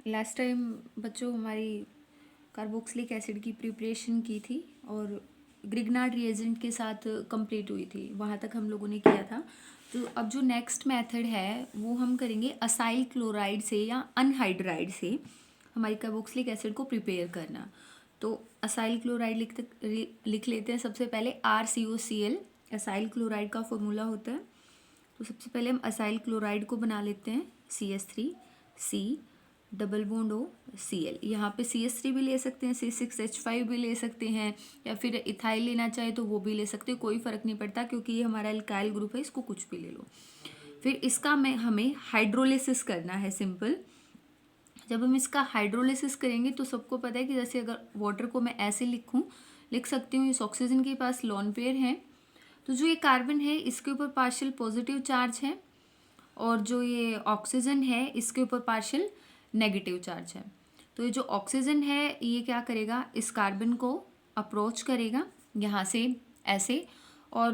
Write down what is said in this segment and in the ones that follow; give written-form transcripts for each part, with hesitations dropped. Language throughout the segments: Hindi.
लास्ट टाइम बच्चों हमारी कार्बोक्सिलिक एसिड की प्रिपरेशन की थी और ग्रिग्नार्ड रिएजेंट के साथ कंप्लीट हुई थी, वहाँ तक हम लोगों ने किया था। तो अब जो नेक्स्ट मेथड है वो हम करेंगे असाइल क्लोराइड से या अनहाइड्राइड से हमारी कार्बोक्सिलिक एसिड को प्रिपेयर करना। तो असाइल क्लोराइड लिख लेते हैं सबसे पहले RCOCl असाइल क्लोराइड का फॉर्मूला होता है। तो सबसे पहले हम असाइल क्लोराइड को बना लेते हैं CH3C डबल बॉन्ड OCl। यहाँ पे CH3 भी ले सकते हैं, C6H5 भी ले सकते हैं, या फिर इथाइल लेना चाहे तो वो भी ले सकते हैं, कोई फ़र्क नहीं पड़ता क्योंकि ये हमारा एल्काइल ग्रुप है, इसको कुछ भी ले लो। फिर इसका हमें हाइड्रोलिसिस करना है सिंपल। जब हम इसका हाइड्रोलिसिस करेंगे तो सबको पता है कि जैसे अगर वाटर को मैं ऐसे लिख सकती हूँ, इस ऑक्सीजन के पास लोन पेयर है, तो जो ये कार्बन है इसके ऊपर पार्शियल पॉजिटिव चार्ज है और जो ये ऑक्सीजन है इसके ऊपर पार्शियल नेगेटिव चार्ज है। तो ये जो ऑक्सीजन है ये क्या करेगा, इस कार्बन को अप्रोच करेगा यहाँ से ऐसे, और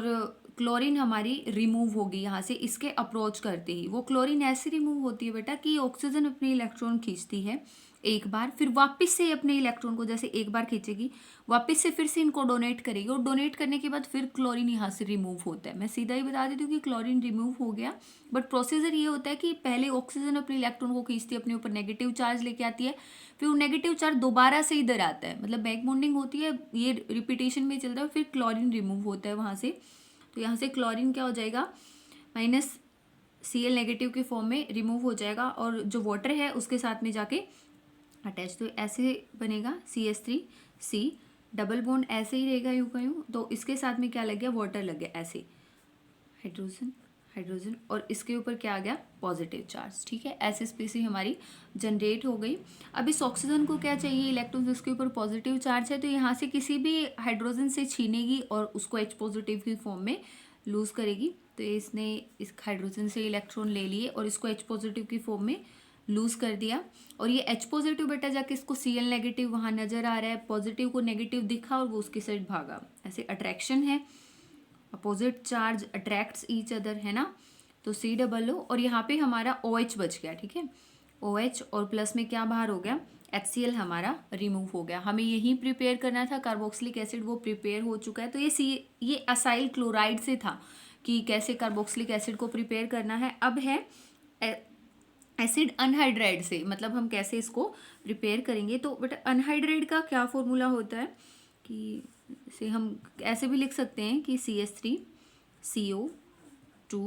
क्लोरीन हमारी रिमूव होगी यहाँ से इसके अप्रोच करते ही। वो क्लोरीन ऐसे रिमूव होती है बेटा कि ऑक्सीजन अपने इलेक्ट्रॉन खींचती है एक बार, फिर वापस से अपने इलेक्ट्रॉन को जैसे एक बार खींचेगी वापस से फिर से इनको डोनेट करेगी, और डोनेट करने के बाद फिर क्लोरीन यहाँ से रिमूव होता है। मैं सीधा ही बता देती हूँ कि क्लोरीन रिमूव हो गया, बट प्रोसीजर ये होता है कि पहले ऑक्सीजन अपने इलेक्ट्रॉन को खींचती है, अपने ऊपर नेगेटिव चार्ज लेके आती है, फिर वो नेगेटिव चार्ज दोबारा से इधर आता है, मतलब बैक बॉन्डिंग होती है, ये रिपीटेशन में चलता है, फिर क्लोरीन रिमूव होता है वहाँ से। तो यहाँ से क्लोरीन क्या हो जाएगा, -Cl नेगेटिव के फॉर्म में रिमूव हो जाएगा और जो वाटर है उसके साथ में जाके अटैच। तो ऐसे बनेगा CH3C डबल बॉन्ड ऐसे ही रहेगा यूं का यूं, तो इसके साथ में क्या लग गया, वाटर लग गया ऐसे, हाइड्रोजन हाइड्रोजन, और इसके ऊपर क्या आ गया, पॉजिटिव चार्ज। ठीक है, ऐसे स्पीसीज हमारी जनरेट हो गई। अब इस ऑक्सीजन को क्या चाहिए, इलेक्ट्रॉन जिसके ऊपर पॉजिटिव चार्ज है, तो यहाँ से किसी भी हाइड्रोजन से छीनेगी और उसको H पॉजिटिव की फॉर्म में लूज करेगी। तो इसने इस हाइड्रोजन से इलेक्ट्रॉन ले लिए और इसको H पॉजिटिव की फॉर्म में लूज कर दिया, और ये H पॉजिटिव बेटा जाके इसको Cl नेगेटिव वहाँ नजर आ रहा है, पॉजिटिव को नेगेटिव दिखा और वो उसकी साइड भागा। ऐसे अट्रैक्शन है, opposite charge attracts each other, है ना। तो C और यहाँ पे हमारा OH बच गया। ठीक है, OH और प्लस में क्या बाहर हो गया, HCl हमारा रिमूव हो गया। हमें यही प्रिपेयर करना था कार्बोक्सिलिक एसिड, वो प्रिपेयर हो चुका है। तो ये असाइल क्लोराइड से था कि कैसे कार्बोक्सिलिक एसिड को प्रिपेयर करना है। अब है एसिड अनहाइड्राइड से, मतलब हम कैसे इसको प्रिपेयर करेंगे। तो बट अनहाइड्राइड का क्या फॉर्मूला होता है कि से हम ऐसे भी लिख सकते हैं कि CH3 CO2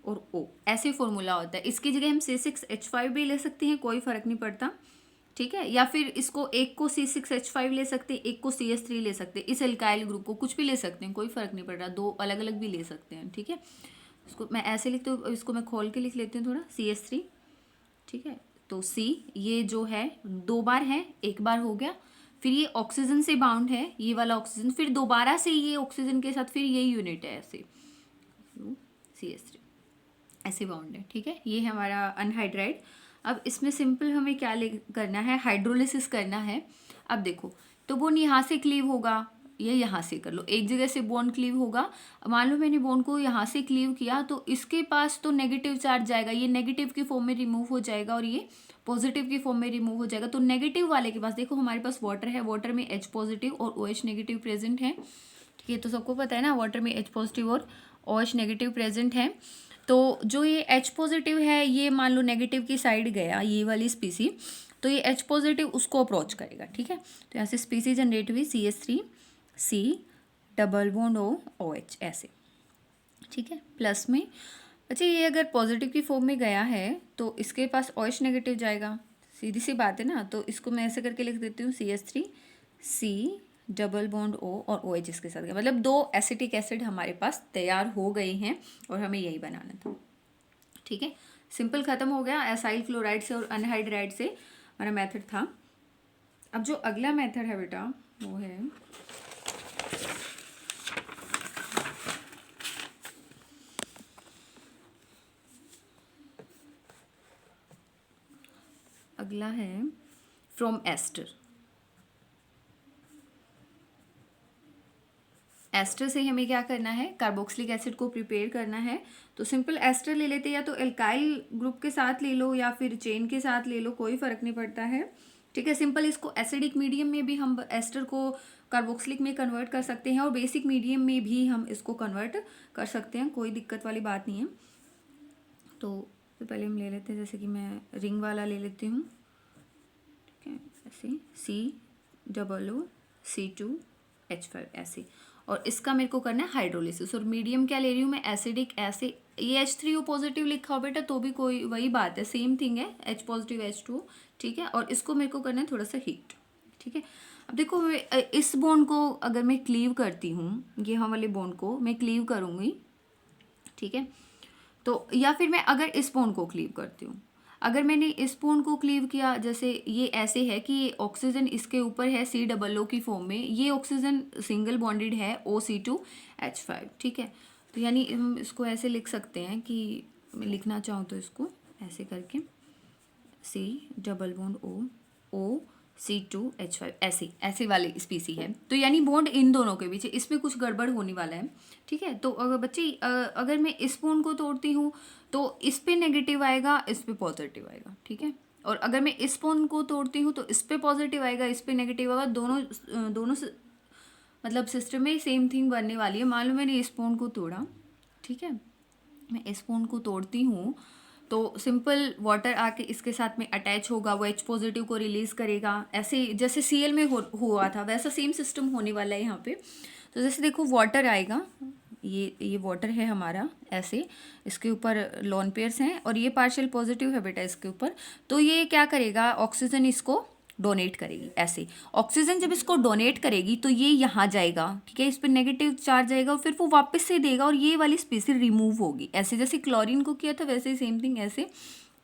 और O, ऐसे फॉर्मूला होता है। इसकी जगह हम C6H5 भी ले सकते हैं, कोई फर्क नहीं पड़ता। ठीक है, या फिर इसको एक को C6H5 ले सकते हैं, एक को CH3 ले सकते हैं, इस एल्काइल ग्रुप को कुछ भी ले सकते हैं, कोई फर्क नहीं पड़ रहा, दो अलग अलग भी ले सकते हैं। ठीक है, इसको मैं ऐसे लिखती हूँ, इसको मैं खोल के लिख लेती हूँ थोड़ा, CH3। ठीक है, तो C ये जो है दो बार है, एक बार हो गया, फिर ये ऑक्सीजन से बाउंड है, ये वाला ऑक्सीजन, फिर दोबारा से ये ऑक्सीजन के साथ फिर ये यूनिट है ऐसे CH3 ऐसे बाउंड है। ठीक है, ये है हमारा अनहाइड्राइड। अब इसमें सिंपल हमें क्या करना है, हाइड्रोलिसिस करना है। अब देखो, तो बॉन्ड यहाँ से क्लीव होगा, ये यहाँ से कर लो, एक जगह से बॉन्ड क्लीव होगा। मान लो मैंने बॉन्ड को यहाँ से क्लीव किया तो इसके पास तो नेगेटिव चार्ज जाएगा, ये नेगेटिव की फॉर्म में रिमूव हो जाएगा और ये पॉजिटिव की फॉर्म में रिमूव हो जाएगा। तो नेगेटिव वाले के पास देखो हमारे पास वाटर है, वाटर में H पॉजिटिव और OH नेगेटिव प्रेजेंट है। ठीक है, तो सबको पता है ना, वाटर में H पॉजिटिव और OH नेगेटिव प्रेजेंट है। तो जो ये H पॉजिटिव है ये मान लो नेगेटिव की साइड गया, ये वाली स्पीसी, तो ये H पॉजिटिव उसको अप्रोच करेगा। ठीक है, तो यहाँ से स्पीसी जनरेट हुई CH3C डबल बॉन्ड OH ऐसे। ठीक है, प्लस में अच्छा ये अगर पॉजिटिव की फॉर्म में गया है तो इसके पास OH नेगेटिव जाएगा, सीधी सी बात है ना। तो इसको मैं ऐसे करके लिख देती हूँ CH3C डबल बॉन्ड O और OH इसके साथ गया, मतलब दो एसिटिक एसिड हमारे पास तैयार हो गए हैं और हमें यही बनाना था। ठीक है, सिंपल खत्म हो गया, एसाइल क्लोराइड से और अनहाइड्राइड से हमारा मेथड था। अब जो अगला मेथड है बेटा वो है अगला है फ्रॉम एस्टर। एस्टर से हमें क्या करना है, कार्बोक्सिलिक एसिड को प्रिपेयर करना है। तो सिंपल एस्टर ले लेते हैं, या तो एल्काइल ग्रुप के साथ ले लो या फिर चेन के साथ ले लो, कोई फ़र्क नहीं पड़ता है। ठीक है, सिंपल इसको एसिडिक मीडियम में भी हम एस्टर को कार्बोक्सिलिक में कन्वर्ट कर सकते हैं और बेसिक मीडियम में भी हम इसको कन्वर्ट कर सकते हैं, कोई दिक्कत वाली बात नहीं है। तो पहले हम ले लेते हैं, जैसे कि मैं रिंग वाला ले लेती हूँ। ठीक है, ऐसे COO-C2H5 ऐसे, और इसका मेरे को करना है हाइड्रोलिसिस। और मीडियम क्या ले रही हूँ मैं, एसिडिक। ऐसे ये H3O पॉजिटिव लिखा हो बेटा तो भी कोई वही बात है, सेम थिंग है, H पॉजिटिव H2O। ठीक है, और इसको मेरे को करना है थोड़ा सा हीट। ठीक है, अब देखो इस बॉन्ड को अगर मैं क्लीव करती हूँ, ये हम वाले बॉन्ड को मैं क्लीव करूँगी। ठीक है, तो या फिर मैं अगर इस बॉन्ड को क्लीव करती हूँ, अगर मैंने इस बॉन्ड को क्लीव किया, जैसे ये ऐसे है कि ये ऑक्सीजन इसके ऊपर है COO की फॉर्म में, ये ऑक्सीजन सिंगल बॉन्डेड है O(C2H5). ठीक है, तो यानी हम इसको ऐसे लिख सकते हैं कि मैं लिखना चाहूँ तो इसको ऐसे करके C(O)C2H5 ऐसे वाली स्पीसी है। तो यानी बॉन्ड इन दोनों के बीच, इसमें कुछ गड़बड़ होने वाला है। ठीक है, तो अगर बच्चे अगर मैं इस बॉन्ड को तोड़ती हूँ तो इस पे नेगेटिव आएगा, इस पे पॉजिटिव आएगा। ठीक है, और अगर मैं इस बॉन्ड को तोड़ती हूँ तो इस पे पॉजिटिव आएगा, इस पे नेगेटिव आएगा, दोनों मतलब सिस्टम में सेम थिंग बनने वाली है। मान लो मैंने इस बॉन्ड को तोड़ा, ठीक है, मैं इस बॉन्ड को तोड़ती हूँ तो सिंपल वाटर आके इसके साथ में अटैच होगा, वो H पॉजिटिव को रिलीज करेगा, ऐसे जैसे Cl में हुआ था वैसा सेम सिस्टम होने वाला है यहाँ पे। तो जैसे देखो वाटर आएगा, ये वाटर है हमारा, ऐसे इसके ऊपर लोन पेयर्स हैं और ये पार्शियल पॉजिटिव है बेटा इसके ऊपर। तो ये क्या करेगा, ऑक्सीजन इसको डोनेट करेगी। ऐसे ऑक्सीजन जब इसको डोनेट करेगी तो ये यहाँ जाएगा, ठीक है, इस पर नेगेटिव चार्ज आएगा और फिर वो वापस से देगा और ये वाली स्पीसीज रिमूव होगी। ऐसे जैसे क्लोरीन को किया था वैसे ही सेम थिंग ऐसे।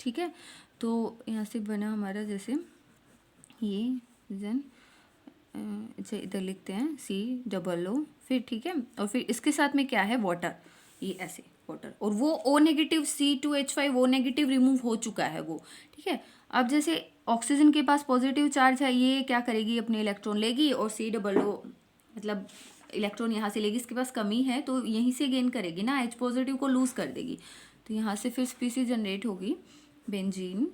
ठीक है, तो यहाँ से बना हमारा जैसे ये ऑक्सीजन, अच्छा इधर लिखते हैं COO फिर। ठीक है, और फिर इसके साथ में क्या है, वाटर, ये ऐसे वाटर, और वो O- C2H5 O- रिमूव हो चुका है वो। ठीक है, अब जैसे ऑक्सीजन के पास पॉजिटिव चार्ज है, ये क्या करेगी, अपने इलेक्ट्रॉन लेगी और COO मतलब इलेक्ट्रॉन यहाँ से लेगी, इसके पास कमी है तो यहीं से गेन करेगी ना, H पॉजिटिव को लूज कर देगी। तो यहाँ से फिर स्पीसीज जनरेट होगी, बेंजीन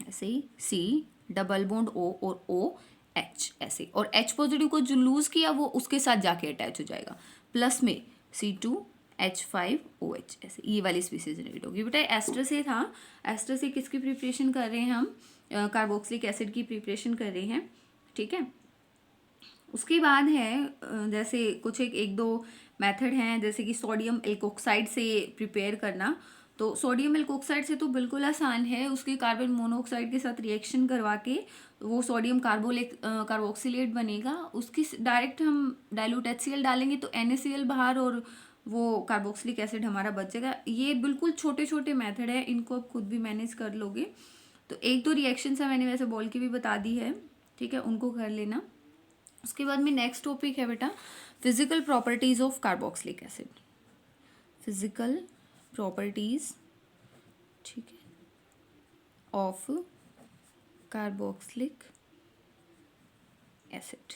ऐसे ही C_O और OH ऐसे, और H पॉजिटिव को जो लूज किया वो उसके साथ जाके अटैच हो जाएगा, प्लस में C2H5OH ऐसे, ये वाली स्पीसीज जनरेट होगी। बेटा एस्टर से था, एस्टर से किसकी प्रिपरेशन कर रहे हैं हम, कार्बोक्सिलिक एसिड की प्रिपरेशन कर रहे हैं। ठीक है, उसके बाद है जैसे कुछ एक दो मेथड हैं, जैसे कि सोडियम एल्कोक्साइड से प्रिपेयर करना। तो सोडियम एल्कोक्साइड से तो बिल्कुल आसान है, उसके कार्बन मोनोऑक्साइड के साथ रिएक्शन करवा के वो सोडियम कार्बोक्सिलेट बनेगा, उसकी डायरेक्ट हम डाइल्यूट HCl डालेंगे तो NaCl बाहर और वो कार्बोक्सिलिक एसिड हमारा बचेगा। ये बिल्कुल छोटे छोटे मेथड है, इनको आप खुद भी मैनेज कर लोगे। तो एक दो रिएक्शन है मैंने वैसे बोल के भी बता दी है, ठीक है, उनको कर लेना। उसके बाद में नेक्स्ट टॉपिक है बेटा physical properties of carboxylic acid. Physical properties, ठीक है, ऑफ कार्बोक्सिलिक एसिड।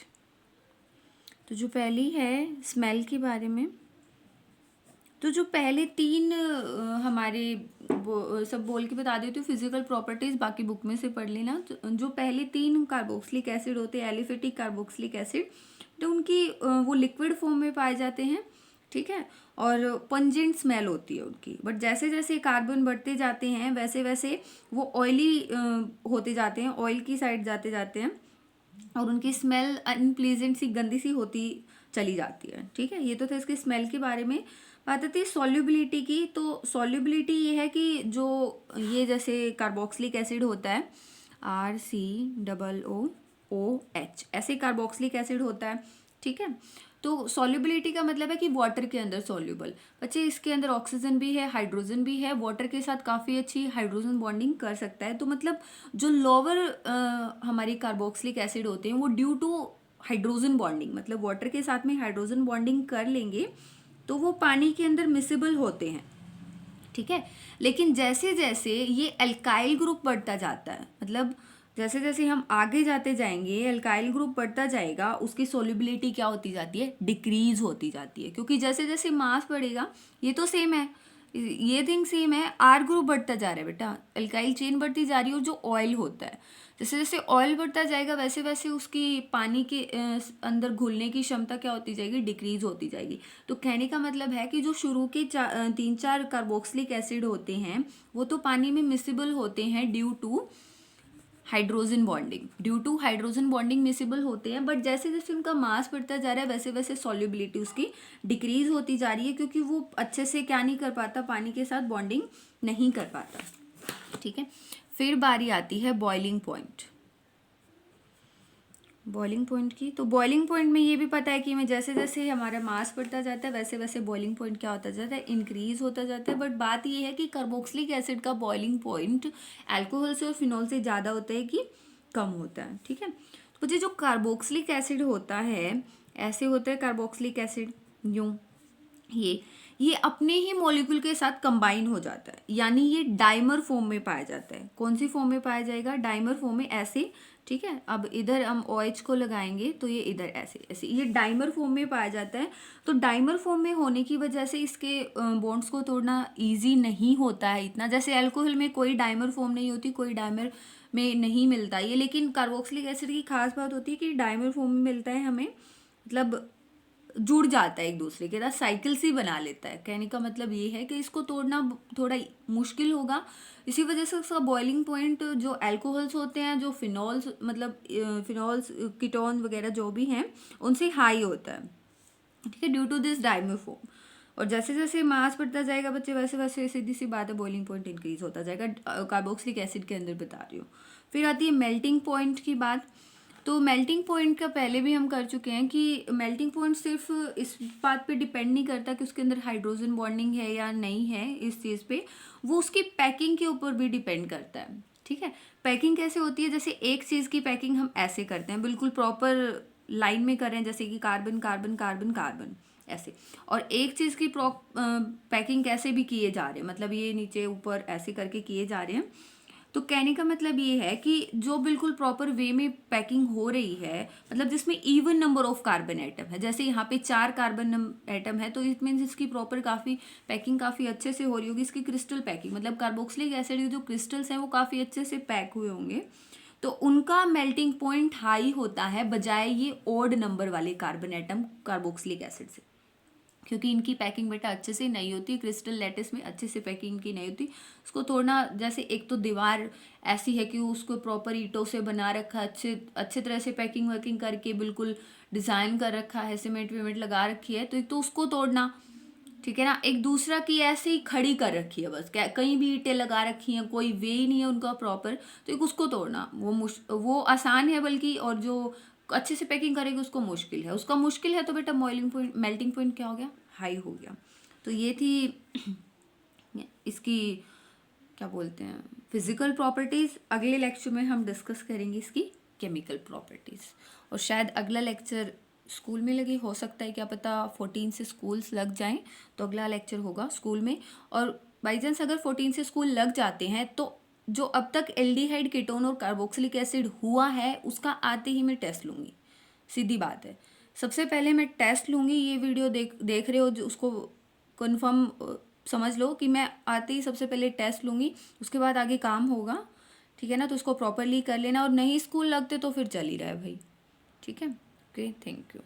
तो जो पहली है स्मेल के बारे में, तो जो पहले तीन हमारे सब बोल के बता देती हूँ फिजिकल प्रॉपर्टीज, बाकी बुक में से पढ़ लेना। तो जो पहले तीन कार्बोक्सिलिक एसिड होते हैं, एलिफेटिक कार्बोक्सिलिक एसिड, तो उनकी वो लिक्विड फॉर्म में पाए जाते हैं। ठीक है, और पंजेंट स्मेल होती है उनकी, बट जैसे जैसे कार्बन बढ़ते जाते हैं वैसे वैसे वो ऑयली होते जाते हैं, ऑयल की साइड जाते जाते हैं और उनकी स्मेल अनप्लीजेंट सी, गंदी सी होती चली जाती है। ठीक है, ये तो था इसके स्मेल के बारे में। बात आती है सॉल्युबिलिटी की। तो सॉल्युबिलिटी ये है कि जो ये जैसे कार्बोक्सिलिक एसिड होता है RCOOH ऐसे कार्बोक्सिलिक एसिड होता है। ठीक है, तो सॉल्युबिलिटी का मतलब है कि वाटर के अंदर सॉल्युबल। बच्चे इसके अंदर ऑक्सीजन भी है, हाइड्रोजन भी है, वाटर के साथ काफ़ी अच्छी हाइड्रोजन बॉन्डिंग कर सकता है। तो मतलब जो लोअर हमारी कार्बोक्सिलिक एसिड होते हैं वो ड्यू टू हाइड्रोजन बॉन्डिंग, मतलब वाटर के साथ में हाइड्रोजन बॉन्डिंग कर लेंगे तो वो पानी के अंदर मिसिबल होते हैं। ठीक है, लेकिन जैसे जैसे ये अल्काइल ग्रुप बढ़ता जाता है, मतलब जैसे जैसे हम आगे जाते जाएंगे अल्काइल ग्रुप बढ़ता जाएगा, उसकी सोल्युबिलिटी क्या होती जाती है, डिक्रीज होती जाती है, क्योंकि जैसे जैसे मास बढ़ेगा, ये तो सेम है, ये थिंग सेम है, आर ग्रुप बढ़ता जा रहा है बेटा, अल्काइल चेन बढ़ती जा रही है, और जो ऑयल होता है जैसे जैसे ऑयल बढ़ता जाएगा वैसे वैसे उसकी पानी के अंदर घुलने की क्षमता क्या होती जाएगी, डिक्रीज होती जाएगी। तो कहने का मतलब है कि जो शुरू के 3-4 कार्बोक्सिलिक एसिड होते हैं वो तो पानी में मिसिबल होते हैं due to hydrogen bonding miscible होते हैं, बट जैसे जैसे उनका मास बढ़ता जा रहा है वैसे वैसे सॉल्युबिलिटी उसकी डिक्रीज होती जा रही है, क्योंकि वो अच्छे से क्या नहीं कर पाता, पानी के साथ बॉन्डिंग नहीं कर पाता। ठीक है, फिर बारी आती है बॉइलिंग पॉइंट की। तो बॉइलिंग पॉइंट में ये भी पता है कि मैं जैसे जैसे हमारा मास बढ़ता जाता है वैसे वैसे बॉइलिंग पॉइंट क्या होता जाता है, इंक्रीज होता जाता है। बट बात ये है कि कार्बोक्सिलिक एसिड का बॉइलिंग पॉइंट अल्कोहल से और फिनॉल से ज़्यादा होता है कि कम होता है। ठीक है, तो मुझे जो कार्बोक्सिलिक एसिड होता है, ऐसे होता है कार्बोक्सिलिक एसिड यूँ, ये अपने ही मॉलिक्यूल के साथ कंबाइन हो जाता है, यानी ये डाइमर फॉर्म में पाया जाता है। कौन सी फॉर्म में पाया जाएगा, डाइमर फॉर्म में, ऐसे। ठीक है, अब इधर हम OH को लगाएंगे तो ये इधर ऐसे ऐसे, ये डाइमर फॉर्म में पाया जाता है। तो डाइमर फॉर्म में होने की वजह से इसके बॉन्ड्स को तोड़ना ईजी नहीं होता है इतना, जैसे अल्कोहल में कोई डाइमर फॉर्म नहीं होती, कोई डाइमर में नहीं मिलता ये, लेकिन कार्बोक्सिलिक एसिड की खास बात होती है कि डाइमर फॉर्म में मिलता है हमें, मतलब जुड़ जाता है एक दूसरे के साथ, साइकिल सी बना लेता है। कहने का मतलब ये है कि इसको तोड़ना थोड़ा मुश्किल होगा, इसी वजह से उसका बॉइलिंग पॉइंट जो अल्कोहल्स होते हैं, जो फिनॉल्स मतलब फिनॉल्स कीटोन वगैरह जो भी हैं उनसे हाई होता है। ठीक है, due to this dimer form. और जैसे जैसे मास बढ़ता जाएगा बच्चे वैसे वैसे सीधी सी बात है बॉइलिंग पॉइंट इंक्रीज होता जाएगा, कार्बोक्सिलिक एसिड के अंदर बता रही हूँ। फिर आती है मेल्टिंग पॉइंट की बात। तो मेल्टिंग पॉइंट का पहले भी हम कर चुके हैं कि मेल्टिंग पॉइंट सिर्फ इस बात पे डिपेंड नहीं करता कि उसके अंदर हाइड्रोजन बॉन्डिंग है या नहीं है, इस चीज़ पे वो उसकी पैकिंग के ऊपर भी डिपेंड करता है। ठीक है, पैकिंग कैसे होती है, जैसे एक चीज़ की पैकिंग हम ऐसे करते हैं, बिल्कुल प्रॉपर लाइन में करें, जैसे कि कार्बन कार्बन कार्बन कार्बन ऐसे, और एक चीज़ की पैकिंग कैसे भी किए जा रहे हैं, मतलब ये नीचे ऊपर ऐसे करके किए जा रहे हैं। तो कहने का मतलब ये है कि जो बिल्कुल प्रॉपर वे में पैकिंग हो रही है, मतलब जिसमें even number of carbon atom है, जैसे यहाँ पे 4 कार्बन एटम है, तो इट मीन्स इसकी प्रॉपर पैकिंग काफ़ी अच्छे से हो रही होगी, इसकी क्रिस्टल पैकिंग, मतलब कार्बोक्सिलिक एसिड के जो क्रिस्टल्स हैं वो काफ़ी अच्छे से पैक हुए होंगे, तो उनका मेल्टिंग पॉइंट हाई होता है बजाय ये ओड नंबर वाले कार्बन एटम कार्बोक्सिलिक एसिड से, क्योंकि इनकी पैकिंग बेटा अच्छे से नहीं होती, क्रिस्टल लैटिस में अच्छे से पैकिंग की नहीं होती। उसको तोड़ना, जैसे एक तो दीवार ऐसी है कि उसको प्रॉपर ईंटों से बना रखा है, अच्छे तरह से पैकिंग वैकिंग करके बिल्कुल डिज़ाइन कर रखा है, सीमेंट वीमेंट लगा रखी है, तो एक तो उसको तोड़ना, ठीक है ना, एक दूसरा की ऐसे ही खड़ी कर रखी है, बस कहीं भी ईंटें लगा रखी हैं, कोई वे ही नहीं है उनका प्रॉपर, तो एक उसको तोड़ना वो आसान है बल्कि, और जो अच्छे से पैकिंग करेगी उसको मुश्किल है, तो बेटा मेल्टिंग पॉइंट क्या हो गया, हाई हो गया। तो ये थी इसकी क्या बोलते हैं फिजिकल प्रॉपर्टीज़। अगले लेक्चर में हम डिस्कस करेंगे इसकी केमिकल प्रॉपर्टीज़, और शायद अगला लेक्चर स्कूल में लगे, हो सकता है क्या पता 14 से स्कूल्स लग जाएं, तो अगला लेक्चर होगा स्कूल में। और बाई चांस अगर 14 से स्कूल लग जाते हैं तो जो अब तक एल्डिहाइड कीटोन और कार्बोक्सिलिक एसिड हुआ है उसका आते ही मैं टेस्ट लूँगी, सीधी बात है। सबसे पहले मैं टेस्ट लूँगी, ये वीडियो देख रहे हो जो उसको कन्फर्म समझ लो कि मैं आते ही सबसे पहले टेस्ट लूँगी, उसके बाद आगे काम होगा। ठीक है ना, तो उसको प्रॉपरली कर लेना, और नहीं स्कूल लगते तो फिर चल ही रहा है भाई। ठीक है, ओके, थैंक यू।